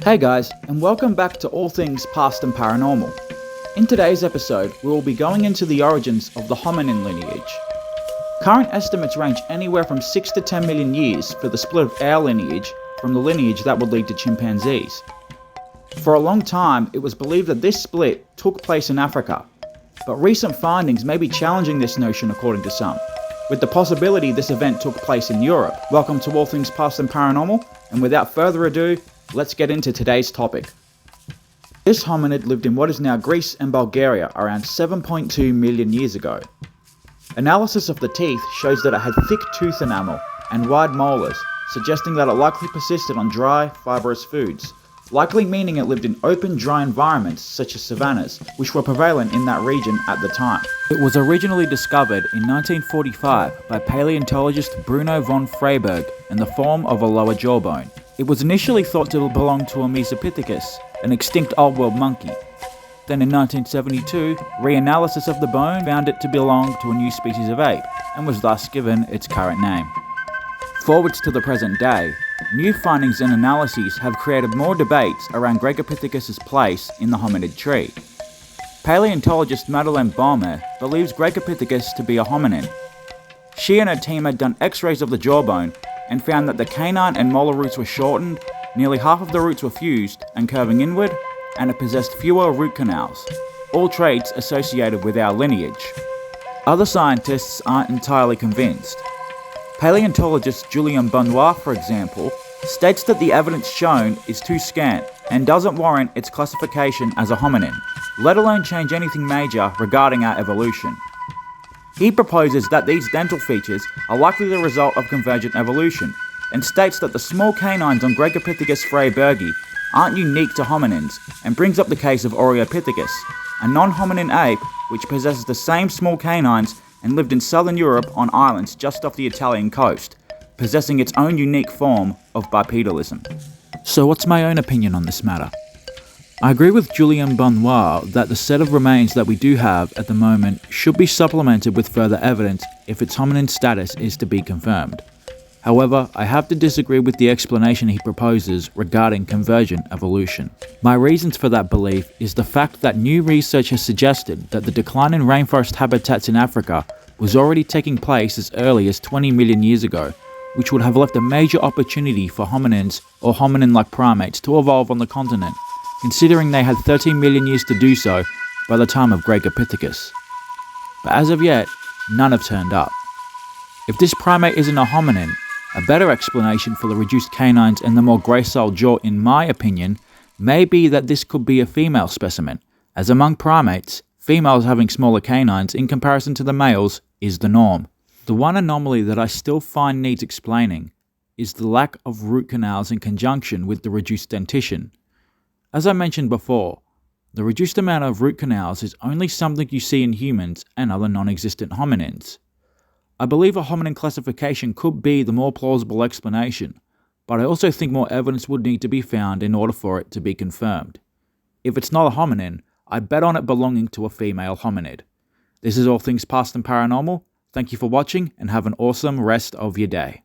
Hey guys, and welcome back to All Things Past and Paranormal. In today's episode, we will be going into the origins of the hominin lineage. Current estimates range anywhere from 6 to 10 million years for the split of our lineage from the lineage that would lead to chimpanzees. For a long time, it was believed that this split took place in Africa, but recent findings may be challenging this notion according to some, with the possibility this event took place in Europe. Welcome to All Things Past and Paranormal, and without further ado, let's get into today's topic. This hominid lived in what is now Greece and Bulgaria around 7.2 million years ago. Analysis of the teeth shows that it had thick tooth enamel and wide molars, suggesting that it likely persisted on dry, fibrous foods, likely meaning it lived in open, dry environments such as savannas, which were prevalent in that region at the time. It was originally discovered in 1945 by paleontologist Bruno von Freyberg in the form of a lower jawbone. It was initially thought to belong to a Graecopithecus, an extinct Old World monkey. Then in 1972, reanalysis of the bone found it to belong to a new species of ape, and was thus given its current name. Forwards to the present day, new findings and analyses have created more debates around Graecopithecus' place in the hominid tree. Paleontologist Madeleine Baumer believes Graecopithecus to be a hominin. She and her team had done x-rays of the jawbone and found that the canine and molar roots were shortened, nearly half of the roots were fused and curving inward, and it possessed fewer root canals, all traits associated with our lineage. Other scientists aren't entirely convinced. Paleontologist Julien Benoit, for example, states that the evidence shown is too scant and doesn't warrant its classification as a hominin, let alone change anything major regarding our evolution. He proposes that these dental features are likely the result of convergent evolution, and states that the small canines on Graecopithecus freybergi aren't unique to hominins, and brings up the case of Oreopithecus, a non-hominin ape which possesses the same small canines and lived in southern Europe on islands just off the Italian coast, possessing its own unique form of bipedalism. So what's my own opinion on this matter? I agree with Julien Benoit that the set of remains that we do have at the moment should be supplemented with further evidence if its hominin status is to be confirmed. However, I have to disagree with the explanation he proposes regarding convergent evolution. My reasons for that belief is the fact that new research has suggested that the decline in rainforest habitats in Africa was already taking place as early as 20 million years ago, which would have left a major opportunity for hominins or hominin-like primates to evolve on the continent, considering they had 13 million years to do so by the time of Graecopithecus. But as of yet, none have turned up. If this primate isn't a hominin, a better explanation for the reduced canines and the more gracile jaw, in my opinion, may be that this could be a female specimen, as among primates, females having smaller canines in comparison to the males is the norm. The one anomaly that I still find needs explaining is the lack of root canals in conjunction with the reduced dentition. As I mentioned before, the reduced amount of root canals is only something you see in humans and other non-existent hominins. I believe a hominin classification could be the more plausible explanation, but I also think more evidence would need to be found in order for it to be confirmed. If it's not a hominin, I bet on it belonging to a female hominid. This is All Things Past and Paranormal. Thank you for watching and have an awesome rest of your day.